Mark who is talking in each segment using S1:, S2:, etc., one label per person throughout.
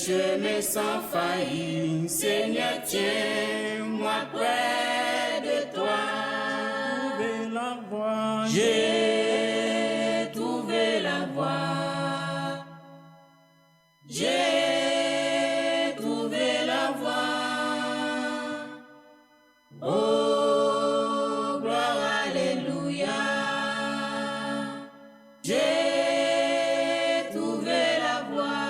S1: chemin sans faille, Seigneur, tiens-moi près de toi.
S2: Trouver la voie,
S1: J'ai trouvé la voie. J'ai trouvé la voie. Oh, gloire, alléluia. J'ai trouvé la voie.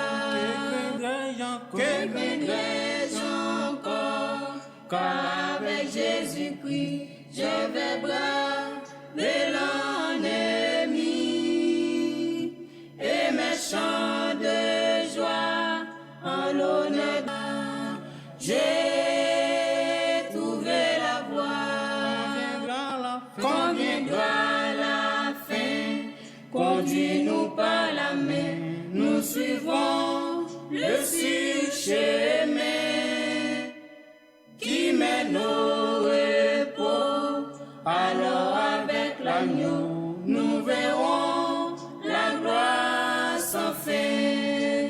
S1: Que craindrais-je encore? Car avec Jésus-Christ, je vais braver l'ennemi. Et mes chants de joie en l'honneur. J'ai trouvé la voie. Quand viendra la fin, conduis-nous par la main, nous suivons le sûr chemin qui mène au repos. Alors avec l'agneau, nous verrons la gloire sans fin.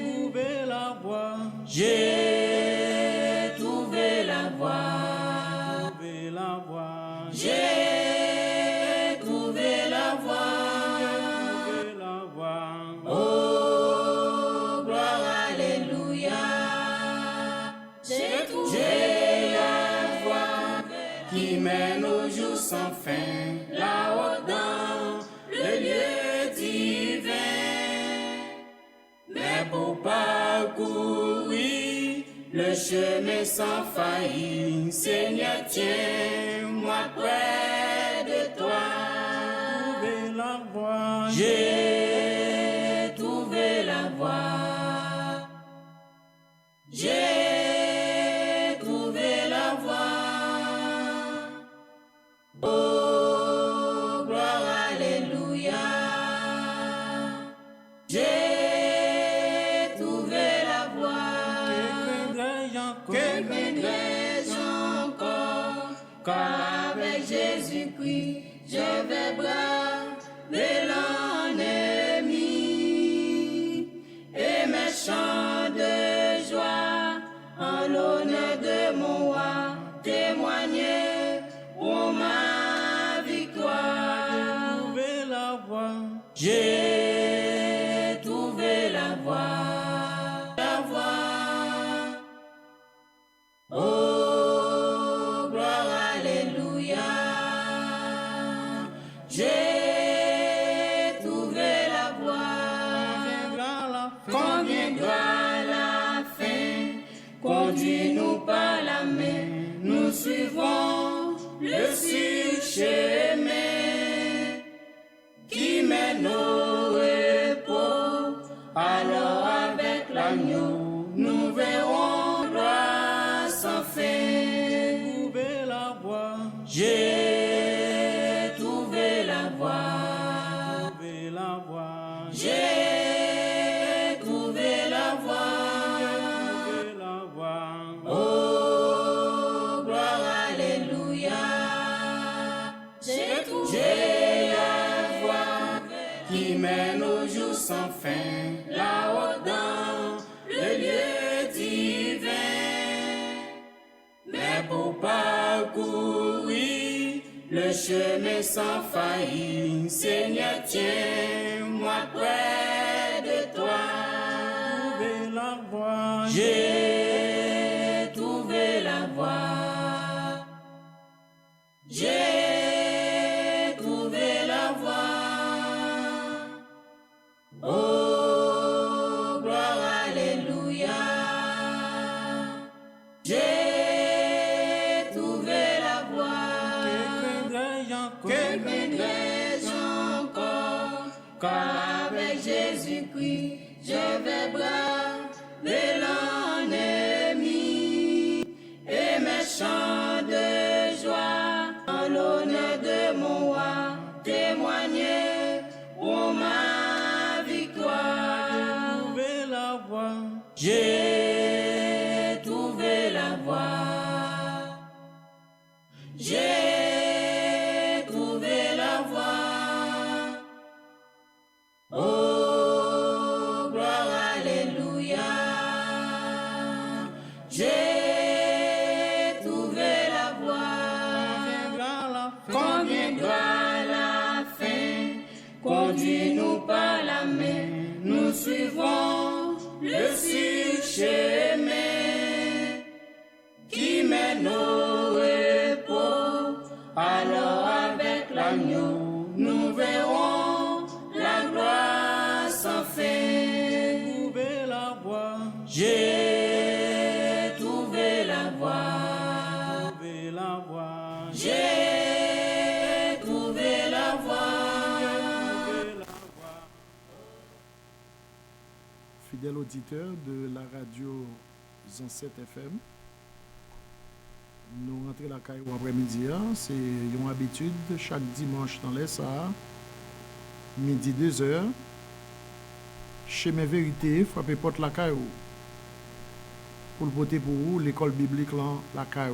S2: trouver la voie,
S1: J'ai trouvé la voie.
S2: trouver la voie,
S1: J'ai trouvé la voie.
S2: trouver la voie.
S1: Oh, gloire, alléluia. J'ai trouvé la voie qui mène au jour sans fin, là-haut dans le lieu divin. Mais pour parcourir le chemin sans faille, Seigneur, tiens-moi près de toi.
S2: Trouver la voie,
S1: J'ai trouvé la voie. J'ai trouvé la voie. Oh, gloire, alléluia. J'ai trouvé la voie. Que craindrais-je encore? Car avec Jésus-Christ, je vais braver l'ennemi. Et mes chants de joie en l'honneur de mon roi témoigneront ma victoire.
S2: trouver la voie,
S1: J'ai trouvé la voie. La voie. Oh, gloire, alléluia. J'ai trouvé la voie. Quand viendra la fin, conduis-nous par la main, nous suivons le sûr chemin qui mène au repos. Alors avec l'agneau, nous verrons gloire sans fin.
S2: trouver la voie,
S1: J'ai trouvé la voie.
S2: trouver la voie,
S1: J'ai trouvé la voie.
S2: trouver la voie.
S1: Oh, gloire, alléluia. J'ai trouvé la voie qui mène au jour sans fin, là-haut dans le lieu divin. Mais pour parcourir le chemin sans faille, Seigneur, tiens-moi près de toi.
S2: Trouver la voie,
S1: J'ai trouvé la voie. J'ai trouvé la voie. Oh, gloire, alléluia. J'ai trouvé la voie. Que craindrais-je encore? Car avec Jésus-Christ, je vais braver l'ennemi. Et mes chants de joie en l'honneur de mon roi témoigneront ma victoire.
S2: trouver la voie,
S1: J'ai trouvé la voie. J'ai trouvé la voie. Oh, gloire, alléluia. conviendra la fin. Conduis-nous par la main, nous suivons le sûr chemin qui mène au repos. Alors avec l'agneau, nous verrons la gloire sans fin.
S2: Trouver la voie,
S1: J'ai trouvé la voie.
S2: trouver la voie,
S1: J'ai trouvé la voie.
S2: trouver la voie.
S3: Fidèle auditeur de la radio 107 FM, nous rentrons la caille après-midi. C'est une habitude chaque dimanche dans les ça, midi 2h. Chez mes vérités, frappez porte la caille pour le voter pour vous, l'école biblique là, la caille.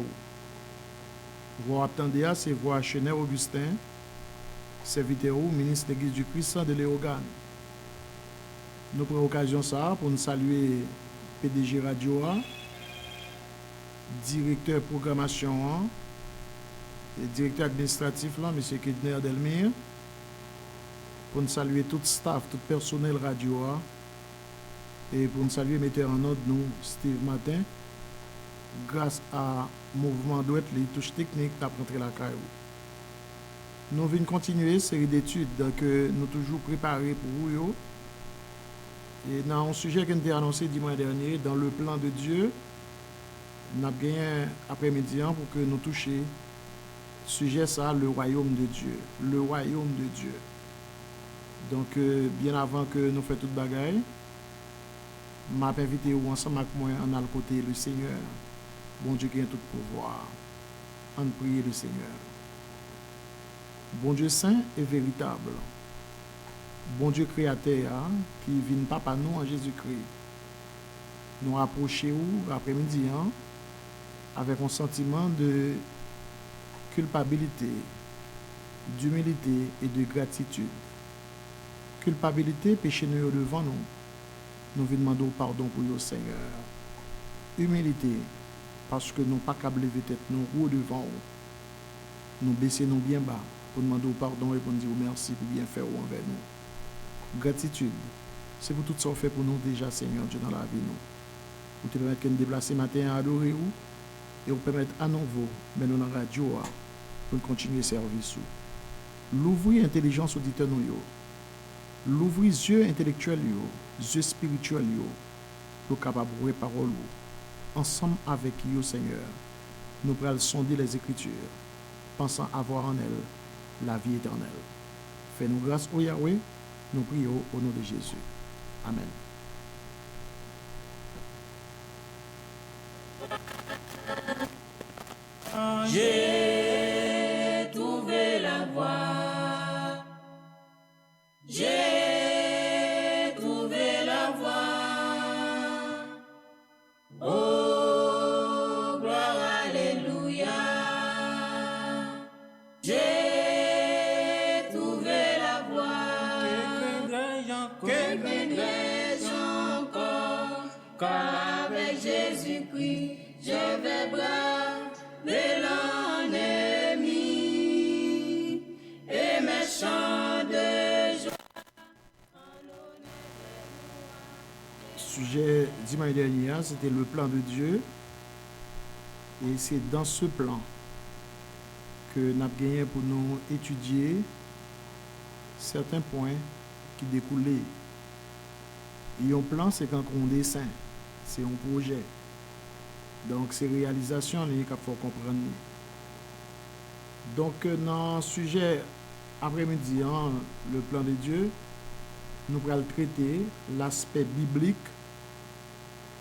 S3: Vous attendez à c'est voir Chenel Augustin, serviteur ou ministre de l'Église du Christ de Léogane. Nous prenons l'occasion ça pour nous saluer PDG Radio A, directeur programmation A, et directeur administratif là, M. Kedner Delmire, pour nous saluer tout staff, tout personnel radio A, et pour nous saluer metteur en ordre nous, Steve Martin, grâce à mouvement douette, les touches techniques, t'as rentré la caille. Nous venons continuer série d'études que nous toujours préparées pour vous. Et dans un sujet que nous avons annoncé dimanche dernier, dans le plan de Dieu, nous avons gagné après-midi pour que nous touchions sujet ça, le royaume de Dieu. Le royaume de Dieu. Donc, bien avant que nous fassions toute bagaille, je m'ai invité ensemble avec moi en allant côté le Seigneur. Bon Dieu qui a tout pouvoir. En prier le Seigneur. Bon Dieu saint et véritable. Bon Dieu créateur qui vient papa nous en Jésus-Christ. Nous approcher après-midi avec un sentiment de culpabilité, d'humilité et de gratitude. Culpabilité, péché nous devant nous. Nous venons demander pardon pour le Seigneur. Humilité, parce que nous pas câblé tête nous haut devant nous. Nous baisser nous bien bas pour demander pardon et pour nous dire merci pour bien faire envers nous. Gratitude, c'est pour tout ça fait pour nous déjà, Seigneur Dieu, dans la vie nous. Pour te permettre de nous déplacer matin à adorer vous et vous permettre à nouveau, mais nous dans la radio, pour continuer service. L'ouvrir intelligence auditeur nous. L'ouvrir yeux intellectuels, yeux spirituels, pour capable de parole. Ensemble avec vous, Seigneur, nous pourrons sonder les Écritures, pensant avoir en elles la vie éternelle. Fais-nous grâce au Yahweh, nous prions au nom de Jésus. Amen.
S1: J'ai trouvé la voie. J'ai trouvé la voie. Oh, gloire, alléluia. J'ai trouvé la voie. Que craindrais-je encore? Car avec Jésus-Christ, je vais braver l'ennemi et mes chants de joie.
S3: Sujet dimanche dernier, c'était le plan de Dieu. Et c'est dans ce plan que nous avons gagné pour nous étudier certains points qui découlaient. Et un plan, c'est quand on dessin, c'est un projet. Donc, c'est réalisation qu'il faut comprendre. Donc, dans le sujet après-midi, le plan de Dieu, nous allons traiter l'aspect biblique,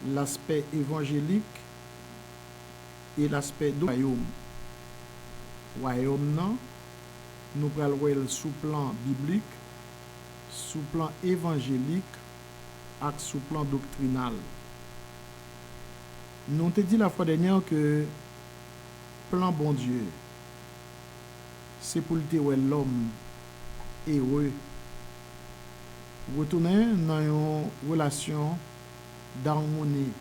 S3: l'aspect évangélique et l'aspect du royaume. Royaume, non, nous allons voir sous plan biblique, sous plan évangélique et sous plan doctrinal. Nous avons dit la fois dernière que plan bon Dieu, c'est pour l'homme heureux. Retourner dans une relation d'harmonie,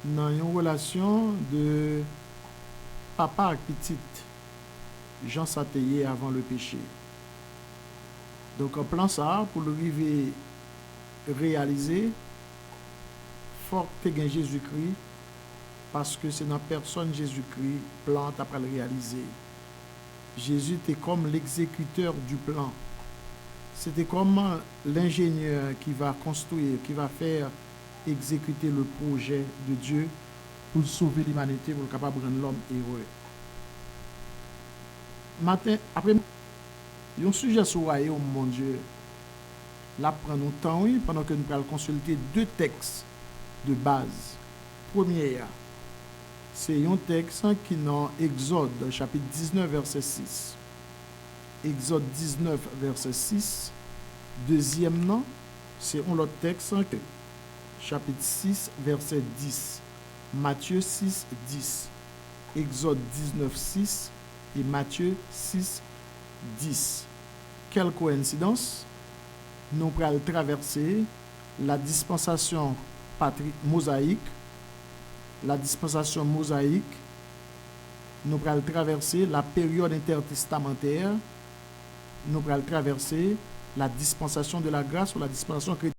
S3: dans une relation de papa avec petite, Jean Sateye avant le péché. Donc, en plan ça, pour le arriver réaliser, faut que tu aies Jésus-Christ, parce que c'est dans la personne Jésus-Christ, plan après le réaliser. Jésus était comme l'exécuteur du plan. C'était comme l'ingénieur qui va construire, qui va faire exécuter le projet de Dieu pour sauver l'humanité, pour être capable de rendre l'homme heureux. Matin, après, il y a un sujet sur royaume, mon Dieu. Là, prenons temps, oui, pendant que nous allons consulter deux textes de base. Premier, c'est un texte qui est dans Exode, chapitre 19, verset 6. Exode 19, verset 6. Deuxième nom, c'est un autre texte, chapitre 6, verset 10. Matthieu 6, 10. Exode 19, 6 et Matthieu 6, 10. Quelle coïncidence! Nous allons traverser la dispensation mosaïque. La dispensation mosaïque, nous allons traverser la période intertestamentaire. Nous allons traverser la dispensation de la grâce ou la dispensation chrétienne.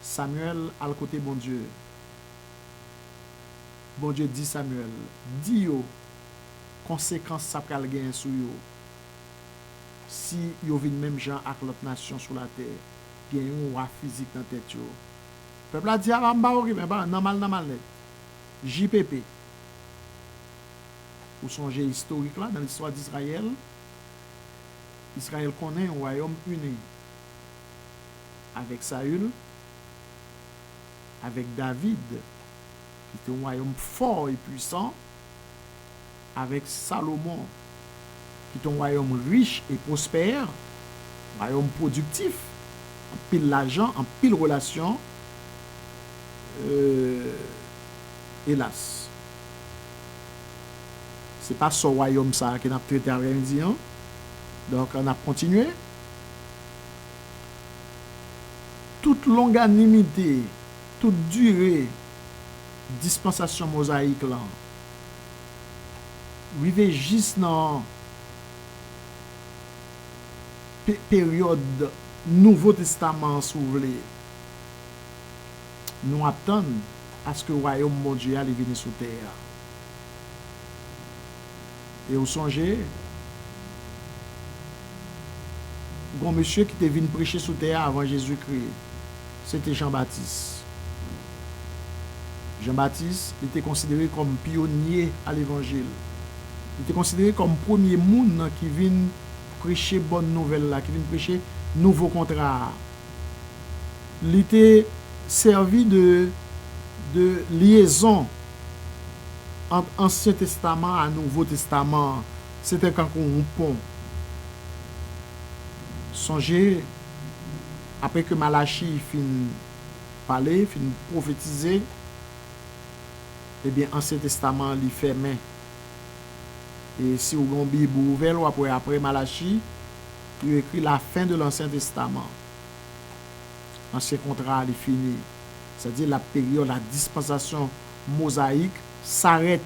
S3: Samuel al côté bon Dieu. Bon Dieu dit Samuel, dis yo conséquence ça pral gen sou yo. Si yo vin même gens ak l'autre nation sur la terre, gen yon roi physique dans tête yo. Peuple a dit ah mba ok mais pas normal net. JPP. Ou songez historique là dans l'histoire d'Israël. Israël connaît un royaume uni avec Saül, avec David, qui était un royaume fort et puissant, avec Salomon, qui est un royaume riche et prospère, un royaume productif, en pile l'argent, en pile relation. Hélas, c'est pas ce royaume ça qui n'a traité après-midi. Hein? Donc on a continué. Toute longanimité, toute durée, dispensation mosaïque là, arrivé juste dans période Nouveau Testament s'ouvre. Nous attendons à ce que le royaume mondial vienne sur terre. Et vous songez, un monsieur qui était venu prêcher sur terre avant Jésus-Christ, c'était Jean-Baptiste. Jean-Baptiste était considéré comme pionnier à l'évangile. Il était considéré comme premier monde qui vient prêcher bonne nouvelle là, qui vient prêcher nouveau contrat. Il était servi de liaison entre Ancien Testament et Nouveau Testament. C'était quand on pont. Songez, après que Malachi fin parler, fin prophétiser, eh bien, Ancien Testament li fermé. Et si vous avez une Bible ouverte, ou après Malachi, il écrit la fin de l'Ancien Testament. Ancien contrat est fini. C'est-à-dire la période, la dispensation mosaïque s'arrête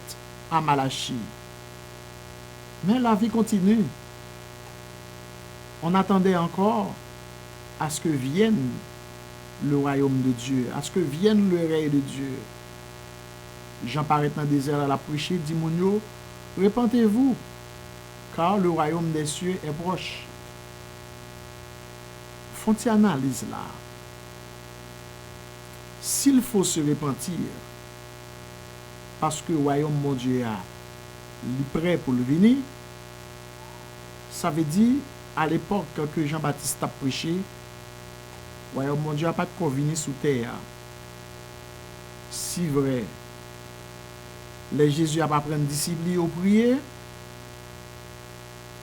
S3: à Malachi. Mais la vie continue. On attendait encore à ce que vienne le royaume de Dieu, à ce que vienne le règne de Dieu. Jean paraît dans le désert à la prêcher, dit Mounio, repentez-vous, car le royaume des cieux est proche. Font-ils analyse là? S'il faut se repentir, parce que le royaume mon Dieu est prêt pour le venir, ça veut dire, à l'époque que Jean-Baptiste a prêché, le royaume mon Dieu n'a pas de venir sous terre. Si vrai, les Jésus a pas prendre disciples au prier,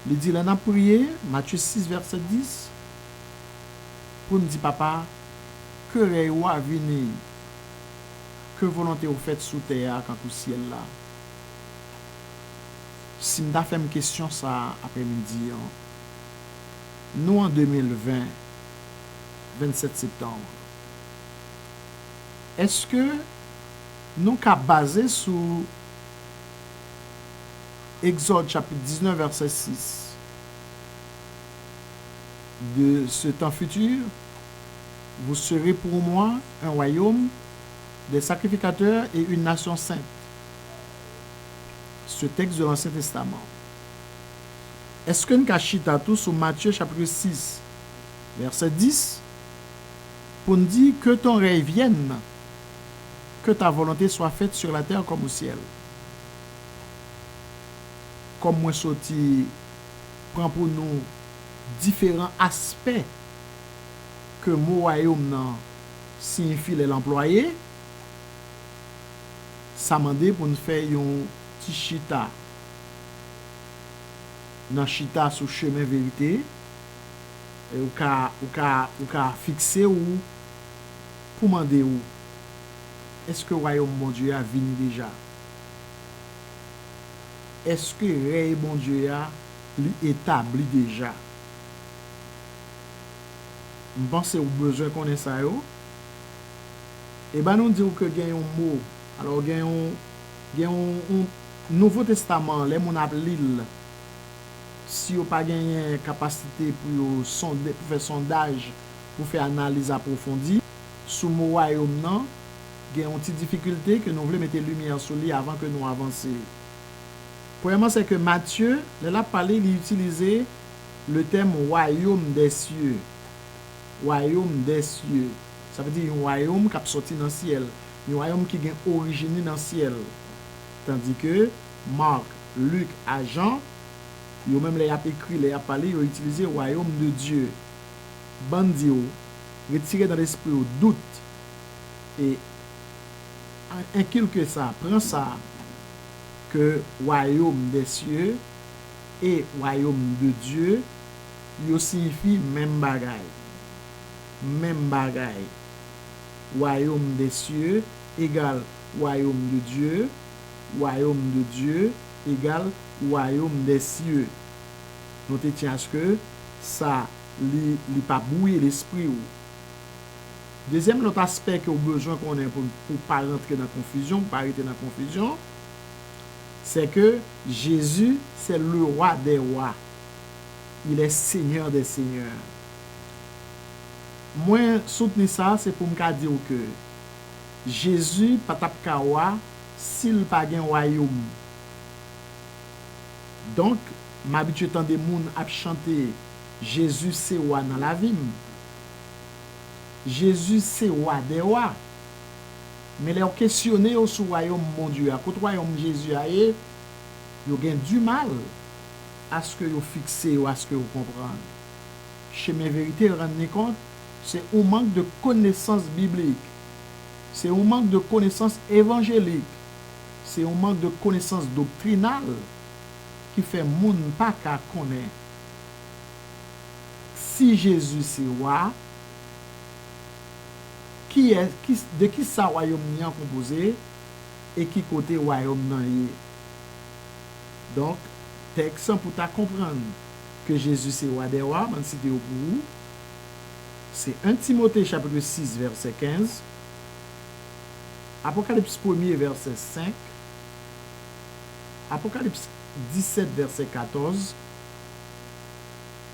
S3: il dit, là, on a prié, Matthieu 6, verset 10, pour nous dire, papa, que règne à venir, que volonté vous faites sous terre quand au ciel là. Si nous avons fait une question ça après-midi, nous en 2020, 27 septembre, est-ce que nous sommes basés sur Exode chapitre 19, verset 6 de ce temps futur? Vous serez pour moi un royaume, des sacrificateurs et une nation sainte. Ce texte de l'Ancien Testament. Est-ce que nous cachons tout sur Matthieu chapitre 6, verset 10, pour nous dire que ton règne vienne, que ta volonté soit faite sur la terre comme au ciel. Comme moi sorti, prend pour nous différents aspects que mot royaume signifie l'employé, ça m'a dit pour nous faire un petit chita dans chita sur chemin vérité et ou ka fixer ou pour demander où est-ce que le royaume mon Dieu a venu déjà? Est-ce que le règne mon Dieu a établi déjà? Je pense que vous avez besoin de connaître ça. Et bien, nous disons que il y a un mot. Alors, il y a un Nouveau Testament, les gens qui l'île. Si vous n'avez pas de capacité pour faire sondage, pour faire analyse approfondie, sous mot royaume nan, il y a une petite difficulté que nous voulons mettre lumière sur lui avant que nous avancions. Premièrement, c'est que Matthieu, il a parlé, il a utilisé le terme royaume des cieux. Royaume des cieux. Ça veut dire un royaume qui a sorti dans le ciel. Un royaume qui a origine dans le ciel. Tandis que Marc, Luc et Jean, ils ont même écrit, ils ont parlé, ils ont utilisé le royaume de Dieu. Bandi, retiré dans l'esprit au doute. Et inculque ça, prends ça, que royaume des cieux et royaume de Dieu, ils signifient même bagaille. Même bagaille. Royaume des cieux égale royaume de Dieu. Royaume de Dieu égale royaume des cieux. Notez tiens à ce que ça li pas bouiller l'esprit. Deuxième autre aspect que vous avez besoin qu'on ait pour pas rentrer dans la confusion, pour pas arrêter dans la confusion, c'est que Jésus, c'est le roi des rois. Il est Seigneur des seigneurs. Moi, soutenir ça, c'est pour me dire que Jésus, patap kawa, s'il pas un royaume. Donc, m'habitue tant de moun à chanter Jésus c'est roi dans la vie. Jésus c'est roi des rois. Mais les questionner sur le royaume mon Dieu, à côté du royaume Jésus a ils ont du mal à ce que vous fixez ou à ce que vous comprenez. Chez mes vérités, vous rendez compte, c'est un manque de connaissances bibliques. C'est un manque de connaissances évangéliques. C'est un manque de connaissances doctrinales qui fait moun pas qu'à connaître. Si Jésus c'est roi, de qui ça royaume ni en composé et qui côté royaume nan yé. Donc, texte pour ta comprendre que Jésus c'est roi des rois, man cité au pour vous. C'est 1 Timothée chapitre 6 verset 15, Apocalypse 1er verset 5, Apocalypse 17 verset 14,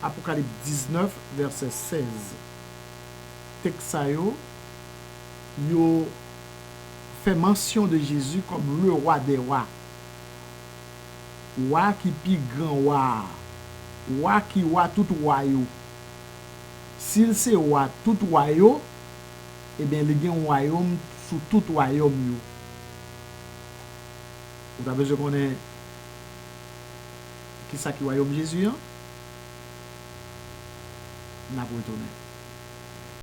S3: Apocalypse 19 verset 16. Texte yo fait mention de Jésus comme le roi des rois. Roi qui pi grand roi. Roi qui roi tout royaume. S'il c'est roi tout royaume, eh bien il y a un royaume sous tout royaume yo. Vous avez besoin de connaître qui ça qui royaume Jésus hein? N'a pas retourné.